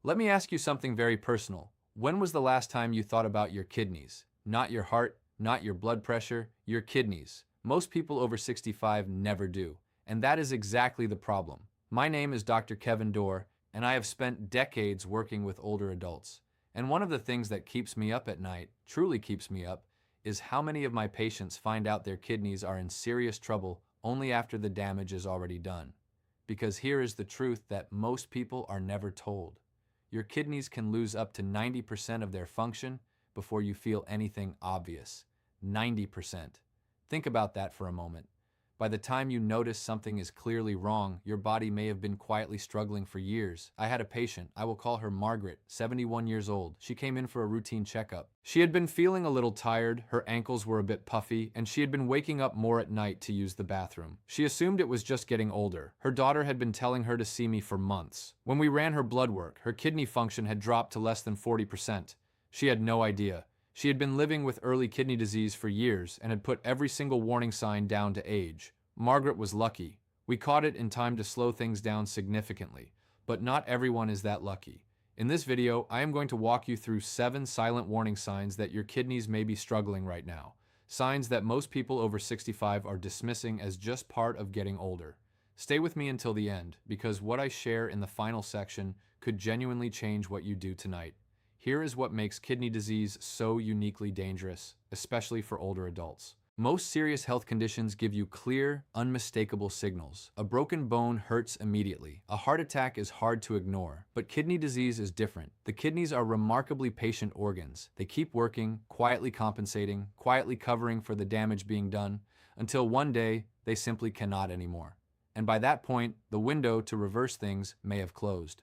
Let me ask you something very personal. When was the last time you thought about your kidneys? Not your heart, not your blood pressure, your kidneys. Most people over 65 never do, and that is exactly the problem. My name is Dr. Kevin Dorr, and I have spent decades working with older adults. And one of the things that keeps me up at night, truly keeps me up, is how many of my patients find out their kidneys are in serious trouble only after the damage is already done. Because here is the truth that most people are never told. Your kidneys can lose up to 90% of their function before you feel anything obvious. 90%. Think about that for a moment. By the time you notice something is clearly wrong, your body may have been quietly struggling for years. I had a patient, I will call her Margaret, 71 years old. She came in for a routine checkup. She had been feeling a little tired, her ankles were a bit puffy, and she had been waking up more at night to use the bathroom. She assumed it was just getting older. Her daughter had been telling her to see me for months. When we ran her blood work, her kidney function had dropped to less than 40%. She had no idea. She had been living with early kidney disease for years and had put every single warning sign down to age. Margaret was lucky. We caught it in time to slow things down significantly, but not everyone is that lucky. In this video, I am going to walk you through 7 silent warning signs that your kidneys may be struggling right now. Signs that most people over 65 are dismissing as just part of getting older. Stay with me until the end, because what I share in the final section could genuinely change what you do tonight. Here is what makes kidney disease so uniquely dangerous, especially for older adults. Most serious health conditions give you clear, unmistakable signals. A broken bone hurts immediately. A heart attack is hard to ignore. But kidney disease is different. The kidneys are remarkably patient organs. They keep working, quietly compensating, quietly covering for the damage being done, until one day they simply cannot anymore. And by that point, the window to reverse things may have closed.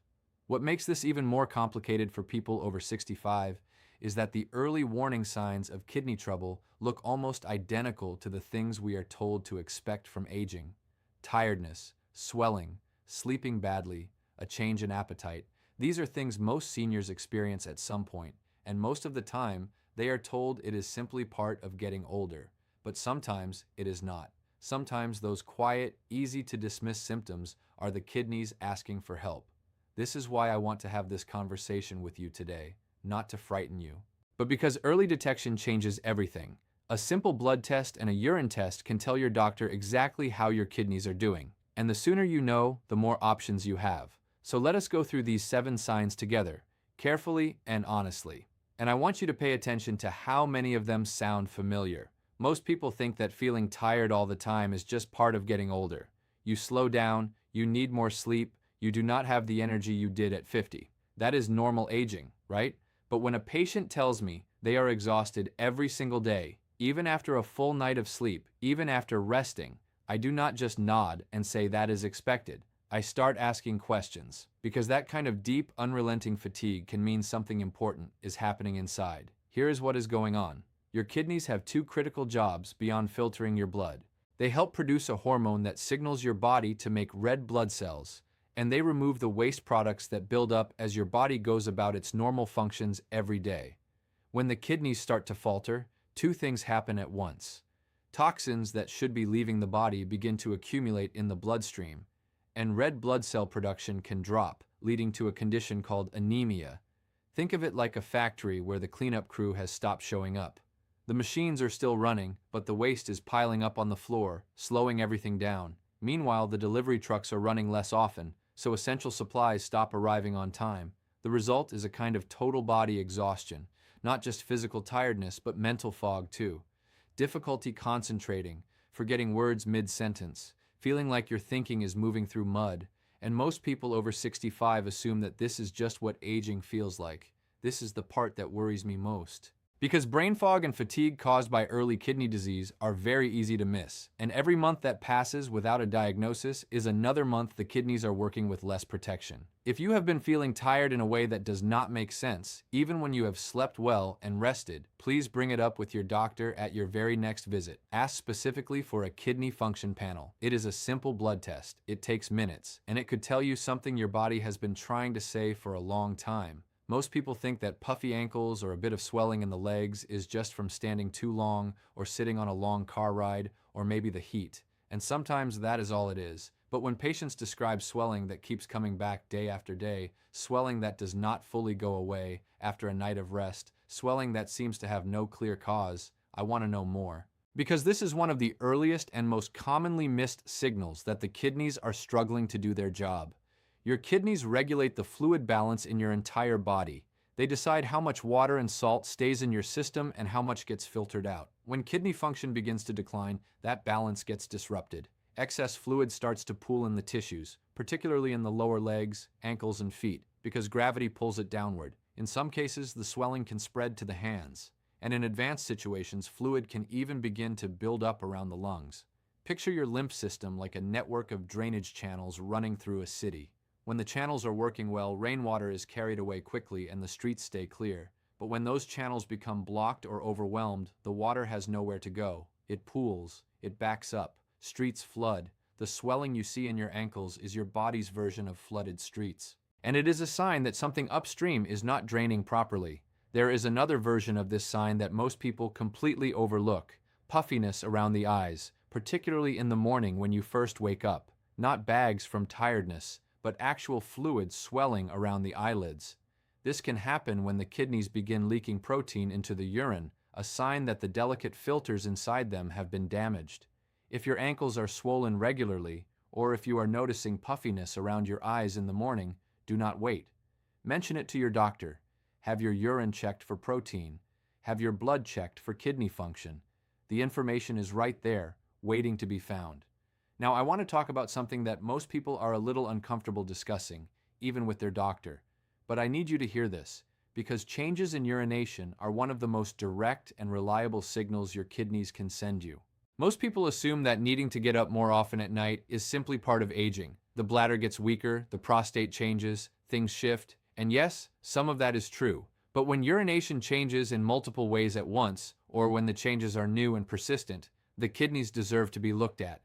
What makes this even more complicated for people over 65 is that the early warning signs of kidney trouble look almost identical to the things we are told to expect from aging. Tiredness, swelling, sleeping badly, a change in appetite. These are things most seniors experience at some point, and most of the time, they are told it is simply part of getting older. But sometimes it is not. Sometimes those quiet, easy-to-dismiss symptoms are the kidneys asking for help. This is why I want to have this conversation with you today. Not to frighten you, but because early detection changes everything. A simple blood test and a urine test can tell your doctor exactly how your kidneys are doing. And the sooner you know, the more options you have. So let us go through these 7 signs together, carefully and honestly. And I want you to pay attention to how many of them sound familiar. Most people think that feeling tired all the time is just part of getting older. You slow down, you need more sleep, you do not have the energy you did at 50. That is normal aging, right? But when a patient tells me they are exhausted every single day, even after a full night of sleep, even after resting, I do not just nod and say that is expected. I start asking questions, because that kind of deep, unrelenting fatigue can mean something important is happening inside. Here is what is going on. Your kidneys have 2 critical jobs beyond filtering your blood. They help produce a hormone that signals your body to make red blood cells, and they remove the waste products that build up as your body goes about its normal functions every day. When the kidneys start to falter, 2 things happen at once. Toxins that should be leaving the body begin to accumulate in the bloodstream, and red blood cell production can drop, leading to a condition called anemia. Think of it like a factory where the cleanup crew has stopped showing up. The machines are still running, but the waste is piling up on the floor, slowing everything down. Meanwhile, the delivery trucks are running less often, so essential supplies stop arriving on time. The result is a kind of total body exhaustion, not just physical tiredness, but mental fog too. Difficulty concentrating, forgetting words mid-sentence, feeling like your thinking is moving through mud, and most people over 65 assume that this is just what aging feels like. This is the part that worries me most. Because brain fog and fatigue caused by early kidney disease are very easy to miss, and every month that passes without a diagnosis is another month the kidneys are working with less protection. If you have been feeling tired in a way that does not make sense, even when you have slept well and rested, please bring it up with your doctor at your very next visit. Ask specifically for a kidney function panel. It is a simple blood test. It takes minutes, and it could tell you something your body has been trying to say for a long time. Most people think that puffy ankles or a bit of swelling in the legs is just from standing too long or sitting on a long car ride or maybe the heat, and sometimes that is all it is. But when patients describe swelling that keeps coming back day after day, swelling that does not fully go away after a night of rest, swelling that seems to have no clear cause, I want to know more. Because this is one of the earliest and most commonly missed signals that the kidneys are struggling to do their job. Your kidneys regulate the fluid balance in your entire body. They decide how much water and salt stays in your system and how much gets filtered out. When kidney function begins to decline, that balance gets disrupted. Excess fluid starts to pool in the tissues, particularly in the lower legs, ankles, and feet, because gravity pulls it downward. In some cases, the swelling can spread to the hands, and in advanced situations, fluid can even begin to build up around the lungs. Picture your lymph system like a network of drainage channels running through a city. When the channels are working well, rainwater is carried away quickly and the streets stay clear. But when those channels become blocked or overwhelmed, the water has nowhere to go. It pools, it backs up. Streets flood. The swelling you see in your ankles is your body's version of flooded streets. And it is a sign that something upstream is not draining properly. There is another version of this sign that most people completely overlook: puffiness around the eyes, particularly in the morning when you first wake up. Not bags from tiredness, but actual fluid swelling around the eyelids. This can happen when the kidneys begin leaking protein into the urine, a sign that the delicate filters inside them have been damaged. If your ankles are swollen regularly, or if you are noticing puffiness around your eyes in the morning, do not wait. Mention it to your doctor. Have your urine checked for protein. Have your blood checked for kidney function. The information is right there, waiting to be found. Now, I want to talk about something that most people are a little uncomfortable discussing, even with their doctor. But I need you to hear this, because changes in urination are one of the most direct and reliable signals your kidneys can send you. Most people assume that needing to get up more often at night is simply part of aging. The bladder gets weaker, the prostate changes, things shift, and yes, some of that is true. But when urination changes in multiple ways at once, or when the changes are new and persistent, the kidneys deserve to be looked at.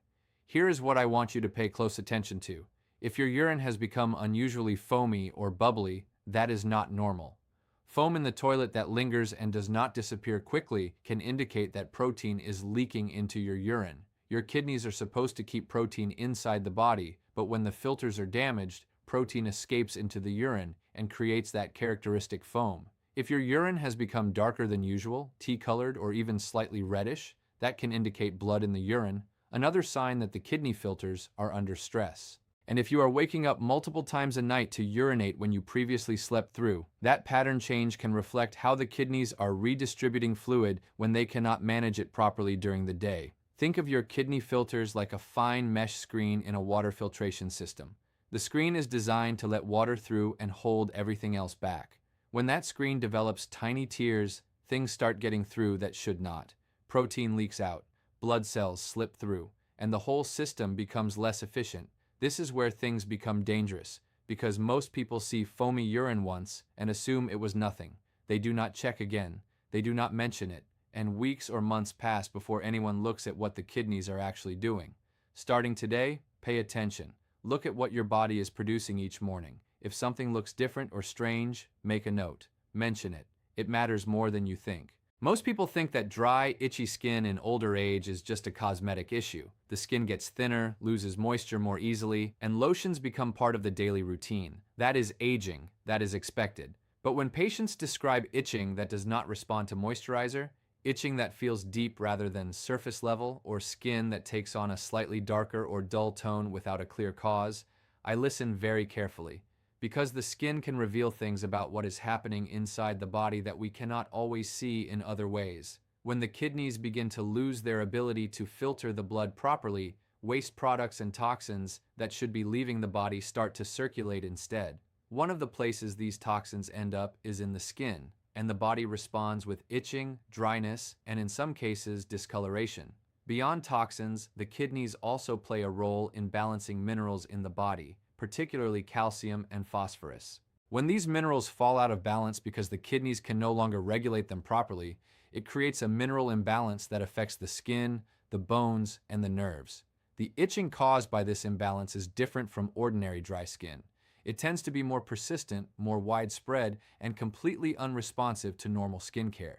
Here is what I want you to pay close attention to. If your urine has become unusually foamy or bubbly, that is not normal. Foam in the toilet that lingers and does not disappear quickly can indicate that protein is leaking into your urine. Your kidneys are supposed to keep protein inside the body, but when the filters are damaged, protein escapes into the urine and creates that characteristic foam. If your urine has become darker than usual, tea-colored, or even slightly reddish, that can indicate blood in the urine, another sign that the kidney filters are under stress. And if you are waking up multiple times a night to urinate when you previously slept through, that pattern change can reflect how the kidneys are redistributing fluid when they cannot manage it properly during the day. Think of your kidney filters like a fine mesh screen in a water filtration system. The screen is designed to let water through and hold everything else back. When that screen develops tiny tears, things start getting through that should not. Protein leaks out, blood cells slip through, and the whole system becomes less efficient. This is where things become dangerous, because most people see foamy urine once and assume it was nothing. They do not check again, they do not mention it, and weeks or months pass before anyone looks at what the kidneys are actually doing. Starting today, pay attention. Look at what your body is producing each morning. If something looks different or strange, make a note. Mention it. It matters more than you think. Most people think that dry, itchy skin in older age is just a cosmetic issue. The skin gets thinner, loses moisture more easily, and lotions become part of the daily routine. That is aging. That is expected. But when patients describe itching that does not respond to moisturizer, itching that feels deep rather than surface level, or skin that takes on a slightly darker or dull tone without a clear cause, I listen very carefully. Because the skin can reveal things about what is happening inside the body that we cannot always see in other ways. When the kidneys begin to lose their ability to filter the blood properly, waste products and toxins that should be leaving the body start to circulate instead. One of the places these toxins end up is in the skin, and the body responds with itching, dryness, and in some cases, discoloration. Beyond toxins, the kidneys also play a role in balancing minerals in the body, particularly calcium and phosphorus. When these minerals fall out of balance because the kidneys can no longer regulate them properly, it creates a mineral imbalance that affects the skin, the bones, and the nerves. The itching caused by this imbalance is different from ordinary dry skin. It tends to be more persistent, more widespread, and completely unresponsive to normal skincare.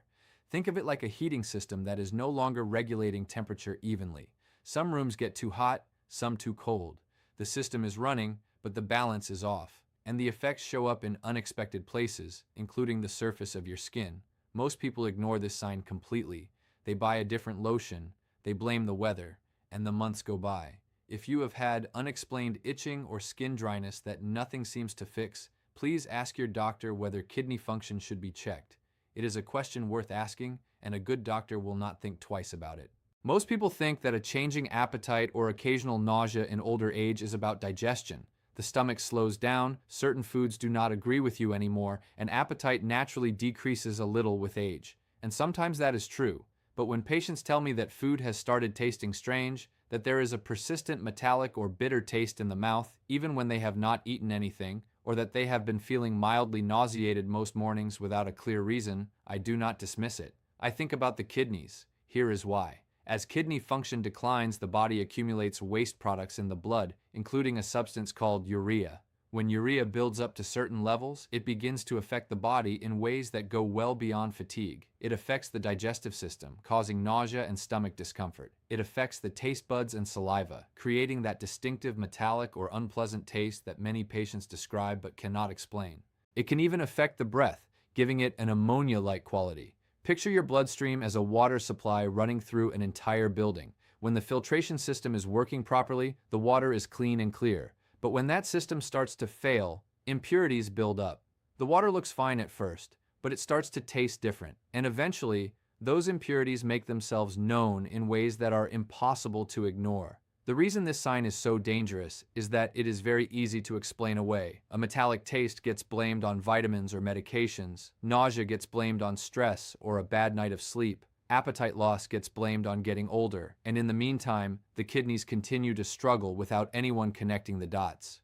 Think of it like a heating system that is no longer regulating temperature evenly. Some rooms get too hot, some too cold. The system is running, but the balance is off. And the effects show up in unexpected places, including the surface of your skin. Most people ignore this sign completely. They buy a different lotion, they blame the weather, and the months go by. If you have had unexplained itching or skin dryness that nothing seems to fix, please ask your doctor whether kidney function should be checked. It is a question worth asking, and a good doctor will not think twice about it. Most people think that a changing appetite or occasional nausea in older age is about digestion. The stomach slows down, certain foods do not agree with you anymore, and appetite naturally decreases a little with age. And sometimes that is true. But when patients tell me that food has started tasting strange, that there is a persistent metallic or bitter taste in the mouth, even when they have not eaten anything, or that they have been feeling mildly nauseated most mornings without a clear reason, I do not dismiss it. I think about the kidneys. Here is why. As kidney function declines, the body accumulates waste products in the blood, including a substance called urea. When urea builds up to certain levels, it begins to affect the body in ways that go well beyond fatigue. It affects the digestive system, causing nausea and stomach discomfort. It affects the taste buds and saliva, creating that distinctive metallic or unpleasant taste that many patients describe but cannot explain. It can even affect the breath, giving it an ammonia-like quality. Picture your bloodstream as a water supply running through an entire building. When the filtration system is working properly, the water is clean and clear. But when that system starts to fail, impurities build up. The water looks fine at first, but it starts to taste different. And eventually, those impurities make themselves known in ways that are impossible to ignore. The reason this sign is so dangerous is that it is very easy to explain away. A metallic taste gets blamed on vitamins or medications. Nausea gets blamed on stress or a bad night of sleep. Appetite loss gets blamed on getting older. And in the meantime, the kidneys continue to struggle without anyone connecting the dots.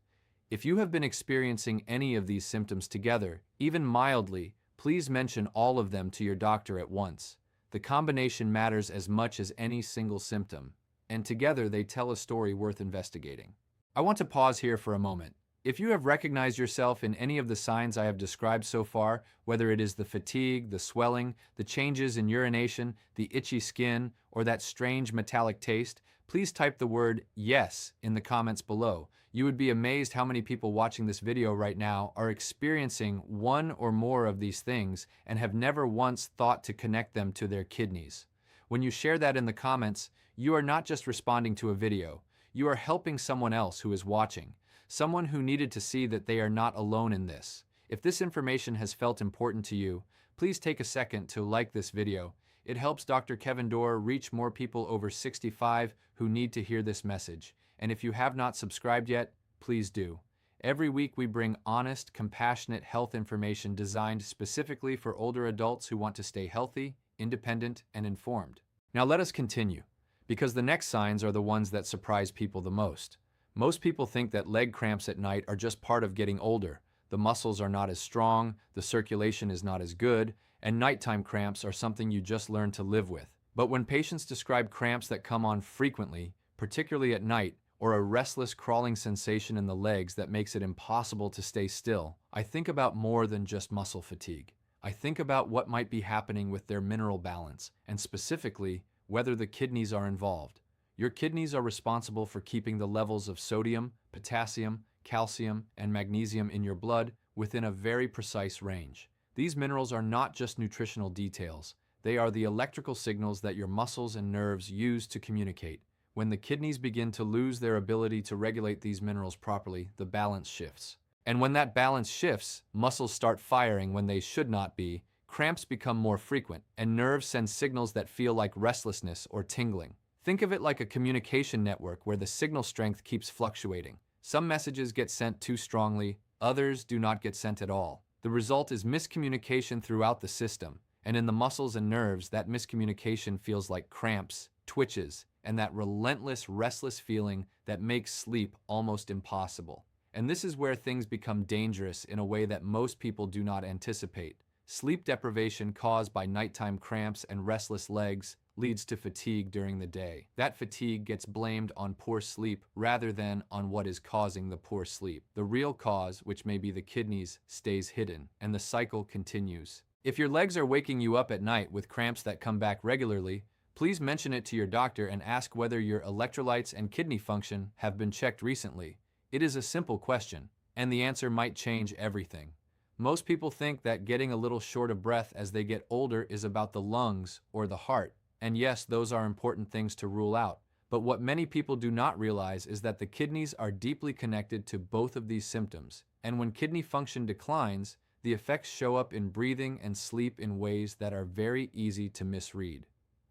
If you have been experiencing any of these symptoms together, even mildly, please mention all of them to your doctor at once. The combination matters as much as any single symptom, and together they tell a story worth investigating. I want to pause here for a moment. If you have recognized yourself in any of the signs I have described so far, whether it is the fatigue, the swelling, the changes in urination, the itchy skin, or that strange metallic taste, please type the word "yes" in the comments below. You would be amazed how many people watching this video right now are experiencing one or more of these things and have never once thought to connect them to their kidneys. When you share that in the comments, you are not just responding to a video, you are helping someone else who is watching, someone who needed to see that they are not alone in this. If this information has felt important to you, please take a second to like this video. It helps Dr. Kevin Dorr reach more people over 65 who need to hear this message. And if you have not subscribed yet, please do. Every week we bring honest, compassionate health information designed specifically for older adults who want to stay healthy, independent, and informed. Now let us continue, because the next signs are the ones that surprise people the most. Most people think that leg cramps at night are just part of getting older. The muscles are not as strong, the circulation is not as good, and nighttime cramps are something you just learn to live with. But when patients describe cramps that come on frequently, particularly at night, or a restless crawling sensation in the legs that makes it impossible to stay still, I think about more than just muscle fatigue. I think about what might be happening with their mineral balance, and specifically, whether the kidneys are involved. Your kidneys are responsible for keeping the levels of sodium, potassium, calcium, and magnesium in your blood within a very precise range. These minerals are not just nutritional details. They are the electrical signals that your muscles and nerves use to communicate. When the kidneys begin to lose their ability to regulate these minerals properly, the balance shifts. And when that balance shifts, muscles start firing when they should not be, cramps become more frequent, and nerves send signals that feel like restlessness or tingling. Think of it like a communication network where the signal strength keeps fluctuating. Some messages get sent too strongly, others do not get sent at all. The result is miscommunication throughout the system, and in the muscles and nerves, that miscommunication feels like cramps, twitches, and that relentless, restless feeling that makes sleep almost impossible. And this is where things become dangerous in a way that most people do not anticipate. Sleep deprivation caused by nighttime cramps and restless legs leads to fatigue during the day. That fatigue gets blamed on poor sleep rather than on what is causing the poor sleep. The real cause, which may be the kidneys, stays hidden, and the cycle continues. If your legs are waking you up at night with cramps that come back regularly, please mention it to your doctor and ask whether your electrolytes and kidney function have been checked recently. It is a simple question, and the answer might change everything. Most people think that getting a little short of breath as they get older is about the lungs or the heart, and yes, those are important things to rule out. But what many people do not realize is that the kidneys are deeply connected to both of these symptoms, and when kidney function declines, the effects show up in breathing and sleep in ways that are very easy to misread.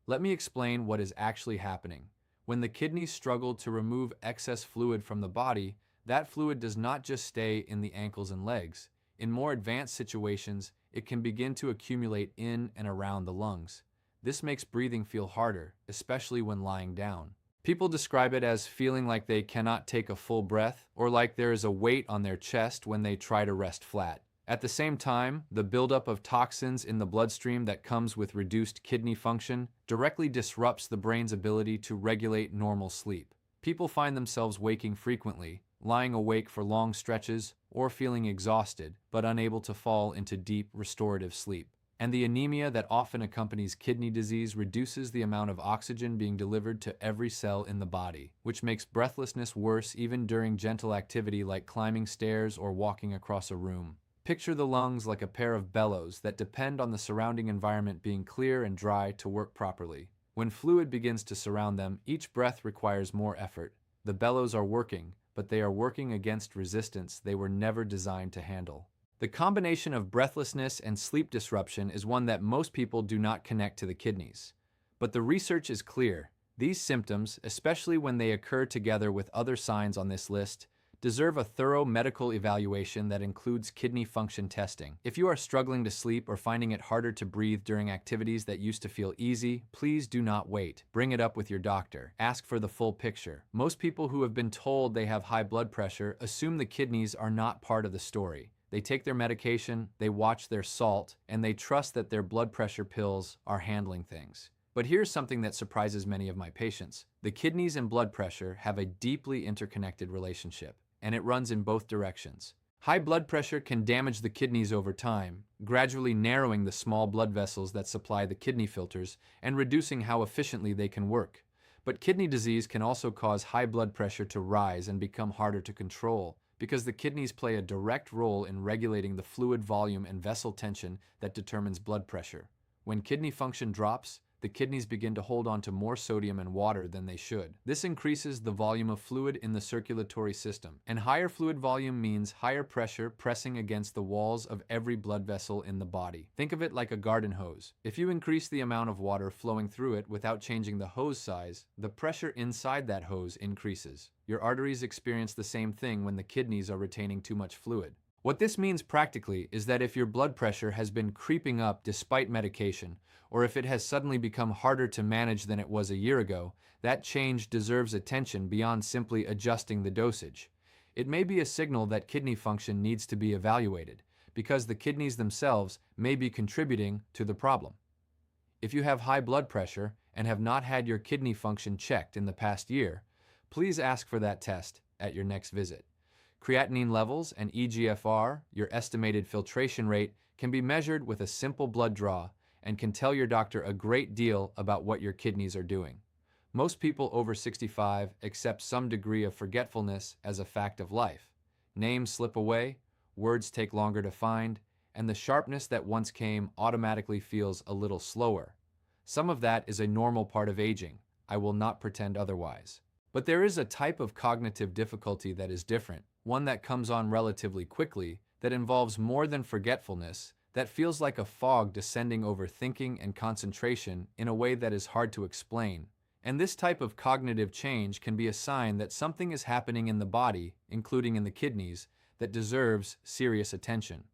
Let me explain what is actually happening. When the kidneys struggle to remove excess fluid from the body, that fluid does not just stay in the ankles and legs. In more advanced situations, it can begin to accumulate in and around the lungs. This makes breathing feel harder, especially when lying down. People describe it as feeling like they cannot take a full breath or like there is a weight on their chest when they try to rest flat. At the same time, the buildup of toxins in the bloodstream that comes with reduced kidney function directly disrupts the brain's ability to regulate normal sleep. People find themselves waking frequently, lying awake for long stretches, or feeling exhausted but unable to fall into deep, restorative sleep. And the anemia that often accompanies kidney disease reduces the amount of oxygen being delivered to every cell in the body, which makes breathlessness worse even during gentle activity like climbing stairs or walking across a room. Picture the lungs like a pair of bellows that depend on the surrounding environment being clear and dry to work properly. When fluid begins to surround them, each breath requires more effort. The bellows are working, but they are working against resistance they were never designed to handle. The combination of breathlessness and sleep disruption is one that most people do not connect to the kidneys. But the research is clear. These symptoms, especially when they occur together with other signs on this list, deserve a thorough medical evaluation that includes kidney function testing. If you are struggling to sleep or finding it harder to breathe during activities that used to feel easy, please do not wait. Bring it up with your doctor. Ask for the full picture. Most people who have been told they have high blood pressure assume the kidneys are not part of the story. They take their medication, they watch their salt, and they trust that their blood pressure pills are handling things. But here's something that surprises many of my patients. The kidneys and blood pressure have a deeply interconnected relationship, and it runs in both directions. High blood pressure can damage the kidneys over time, gradually narrowing the small blood vessels that supply the kidney filters and reducing how efficiently they can work. But kidney disease can also cause high blood pressure to rise and become harder to control, because the kidneys play a direct role in regulating the fluid volume and vessel tension that determines blood pressure. When kidney function drops, the kidneys begin to hold on to more sodium and water than they should. This increases the volume of fluid in the circulatory system, and higher fluid volume means higher pressure pressing against the walls of every blood vessel in the body. Think of it like a garden hose. If you increase the amount of water flowing through it without changing the hose size, the pressure inside that hose increases. Your arteries experience the same thing when the kidneys are retaining too much fluid. What this means practically is that if your blood pressure has been creeping up despite medication, or if it has suddenly become harder to manage than it was a year ago, that change deserves attention beyond simply adjusting the dosage. It may be a signal that kidney function needs to be evaluated, because the kidneys themselves may be contributing to the problem. If you have high blood pressure and have not had your kidney function checked in the past year, please ask for that test at your next visit. Creatinine levels and eGFR, your estimated filtration rate, can be measured with a simple blood draw and can tell your doctor a great deal about what your kidneys are doing. Most people over 65 accept some degree of forgetfulness as a fact of life. Names slip away, words take longer to find, and the sharpness that once came automatically feels a little slower. Some of that is a normal part of aging. I will not pretend otherwise. But there is a type of cognitive difficulty that is different, one that comes on relatively quickly, that involves more than forgetfulness, that feels like a fog descending over thinking and concentration in a way that is hard to explain. And this type of cognitive change can be a sign that something is happening in the body, including in the kidneys, that deserves serious attention.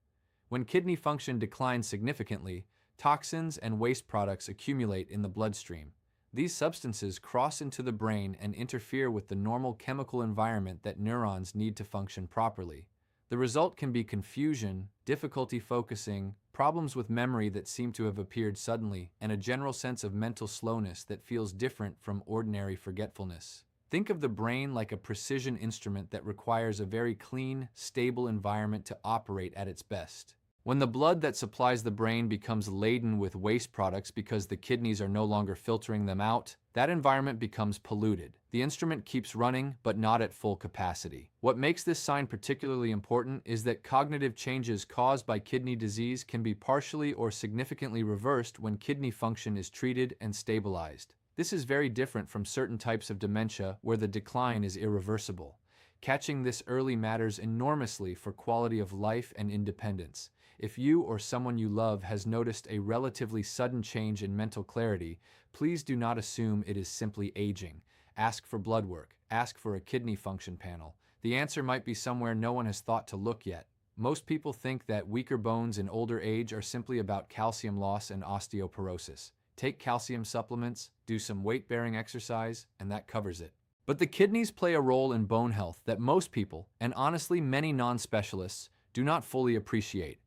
When kidney function declines significantly, toxins and waste products accumulate in the bloodstream. These substances cross into the brain and interfere with the normal chemical environment that neurons need to function properly. The result can be confusion, difficulty focusing, problems with memory that seem to have appeared suddenly, and a general sense of mental slowness that feels different from ordinary forgetfulness. Think of the brain like a precision instrument that requires a very clean, stable environment to operate at its best. When the blood that supplies the brain becomes laden with waste products because the kidneys are no longer filtering them out, that environment becomes polluted. The instrument keeps running, but not at full capacity. What makes this sign particularly important is that cognitive changes caused by kidney disease can be partially or significantly reversed when kidney function is treated and stabilized. This is very different from certain types of dementia where the decline is irreversible. Catching this early matters enormously for quality of life and independence. If you or someone you love has noticed a relatively sudden change in mental clarity, please do not assume it is simply aging. Ask for blood work. Ask for a kidney function panel. The answer might be somewhere no one has thought to look yet. Most people think that weaker bones in older age are simply about calcium loss and osteoporosis. Take calcium supplements, do some weight-bearing exercise, and that covers it. But the kidneys play a role in bone health that most people, and honestly many non-specialists, do not fully appreciate.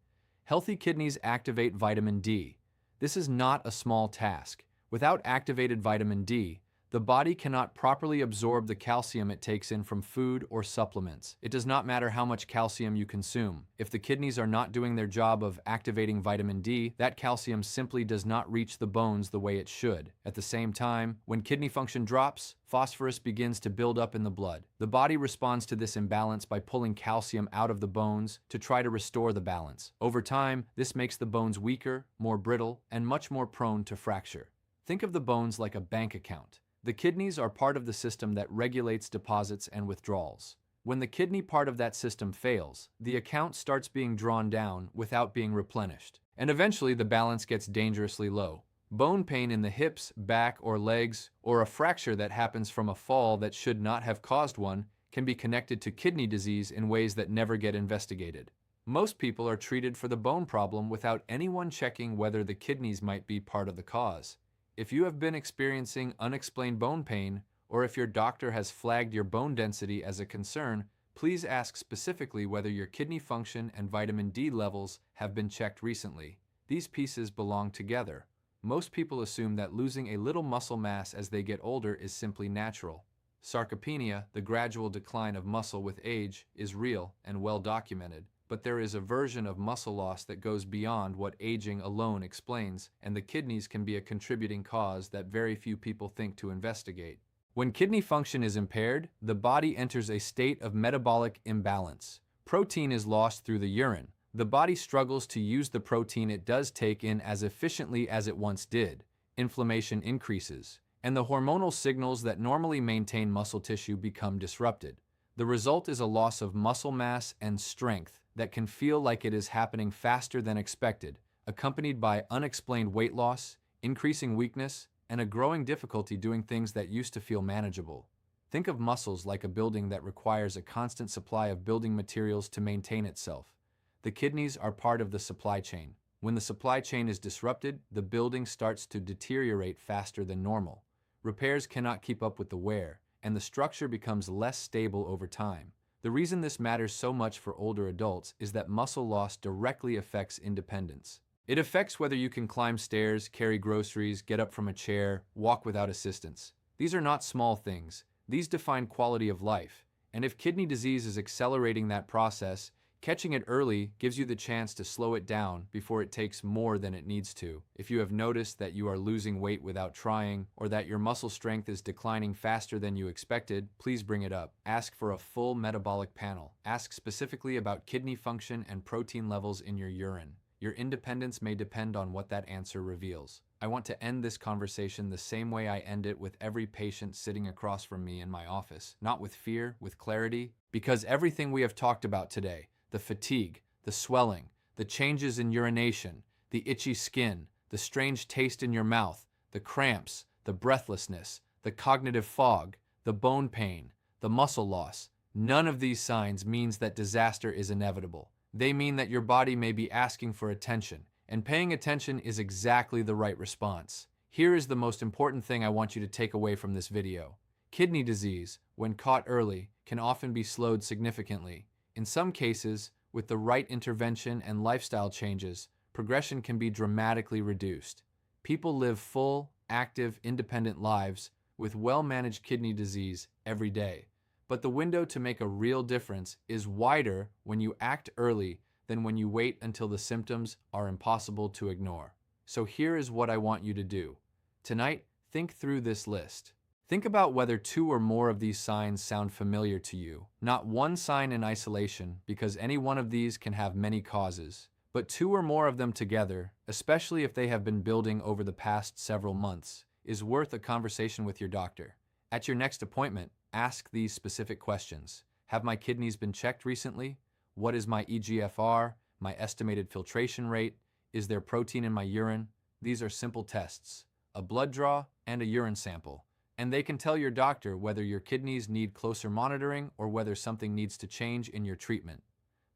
Healthy kidneys activate vitamin D. This is not a small task. Without activated vitamin D, the body cannot properly absorb the calcium it takes in from food or supplements. It does not matter how much calcium you consume. If the kidneys are not doing their job of activating vitamin D, that calcium simply does not reach the bones the way it should. At the same time, when kidney function drops, phosphorus begins to build up in the blood. The body responds to this imbalance by pulling calcium out of the bones to try to restore the balance. Over time, this makes the bones weaker, more brittle, and much more prone to fracture. Think of the bones like a bank account. The kidneys are part of the system that regulates deposits and withdrawals. When the kidney part of that system fails, the account starts being drawn down without being replenished. And eventually the balance gets dangerously low. Bone pain in the hips, back, or legs, or a fracture that happens from a fall that should not have caused one, can be connected to kidney disease in ways that never get investigated. Most people are treated for the bone problem without anyone checking whether the kidneys might be part of the cause. If you have been experiencing unexplained bone pain, or if your doctor has flagged your bone density as a concern, please ask specifically whether your kidney function and vitamin D levels have been checked recently. These pieces belong together. Most people assume that losing a little muscle mass as they get older is simply natural. Sarcopenia, the gradual decline of muscle with age, is real and well documented. But there is a version of muscle loss that goes beyond what aging alone explains, and the kidneys can be a contributing cause that very few people think to investigate. When kidney function is impaired, the body enters a state of metabolic imbalance. Protein is lost through the urine. The body struggles to use the protein it does take in as efficiently as it once did. Inflammation increases, and the hormonal signals that normally maintain muscle tissue become disrupted. The result is a loss of muscle mass and strength that can feel like it is happening faster than expected, accompanied by unexplained weight loss, increasing weakness, and a growing difficulty doing things that used to feel manageable. Think of muscles like a building that requires a constant supply of building materials to maintain itself. The kidneys are part of the supply chain. When the supply chain is disrupted, the building starts to deteriorate faster than normal. Repairs cannot keep up with the wear, and the structure becomes less stable over time. The reason this matters so much for older adults is that muscle loss directly affects independence. It affects whether you can climb stairs, carry groceries, get up from a chair, walk without assistance. These are not small things. These define quality of life. And if kidney disease is accelerating that process, catching it early gives you the chance to slow it down before it takes more than it needs to. If you have noticed that you are losing weight without trying, or that your muscle strength is declining faster than you expected, please bring it up. Ask for a full metabolic panel. Ask specifically about kidney function and protein levels in your urine. Your independence may depend on what that answer reveals. I want to end this conversation the same way I end it with every patient sitting across from me in my office. Not with fear, with clarity, because everything we have talked about today, the fatigue, the swelling, the changes in urination, the itchy skin, the strange taste in your mouth, the cramps, the breathlessness, the cognitive fog, the bone pain, the muscle loss. None of these signs means that disaster is inevitable. They mean that your body may be asking for attention, and paying attention is exactly the right response. Here is the most important thing I want you to take away from this video. Kidney disease, when caught early, can often be slowed significantly. In some cases, with the right intervention and lifestyle changes, progression can be dramatically reduced. People live full, active, independent lives with well-managed kidney disease every day. But the window to make a real difference is wider when you act early than when you wait until the symptoms are impossible to ignore. So here is what I want you to do. Tonight, think through this list. Think about whether two or more of these signs sound familiar to you. Not one sign in isolation, because any one of these can have many causes, but two or more of them together, especially if they have been building over the past several months, is worth a conversation with your doctor. At your next appointment, ask these specific questions. Have my kidneys been checked recently? What is my eGFR? My estimated filtration rate? Is there protein in my urine? These are simple tests, a blood draw and a urine sample, and they can tell your doctor whether your kidneys need closer monitoring or whether something needs to change in your treatment.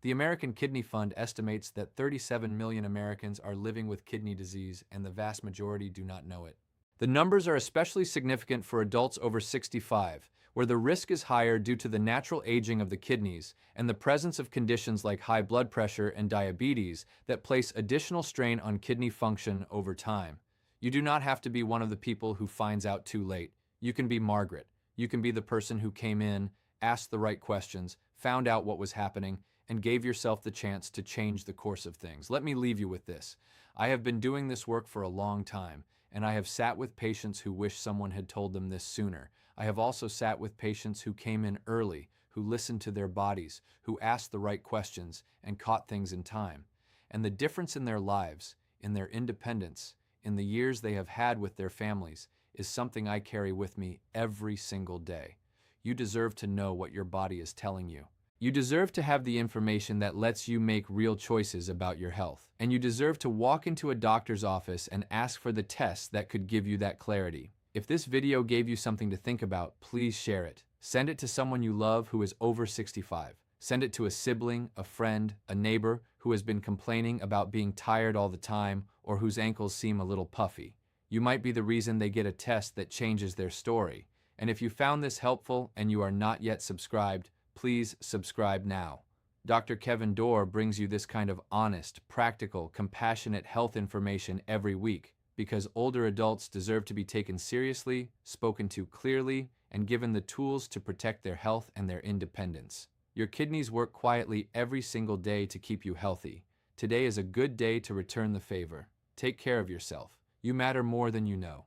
The American Kidney Fund estimates that 37 million Americans are living with kidney disease, and the vast majority do not know it. The numbers are especially significant for adults over 65, where the risk is higher due to the natural aging of the kidneys and the presence of conditions like high blood pressure and diabetes that place additional strain on kidney function over time. You do not have to be one of the people who finds out too late. You can be Margaret. You can be the person who came in, asked the right questions, found out what was happening, and gave yourself the chance to change the course of things. Let me leave you with this. I have been doing this work for a long time, and I have sat with patients who wish someone had told them this sooner. I have also sat with patients who came in early, who listened to their bodies, who asked the right questions, and caught things in time. And the difference in their lives, in their independence, in the years they have had with their families, is something I carry with me every single day. You deserve to know what your body is telling you. You deserve to have the information that lets you make real choices about your health. And you deserve to walk into a doctor's office and ask for the tests that could give you that clarity. If this video gave you something to think about, please share it. Send it to someone you love who is over 65. Send it to a sibling, a friend, a neighbor who has been complaining about being tired all the time or whose ankles seem a little puffy. You might be the reason they get a test that changes their story. And if you found this helpful and you are not yet subscribed, please subscribe now. Dr. Kevin Dorr brings you this kind of honest, practical, compassionate health information every week because older adults deserve to be taken seriously, spoken to clearly, and given the tools to protect their health and their independence. Your kidneys work quietly every single day to keep you healthy. Today is a good day to return the favor. Take care of yourself. You matter more than you know.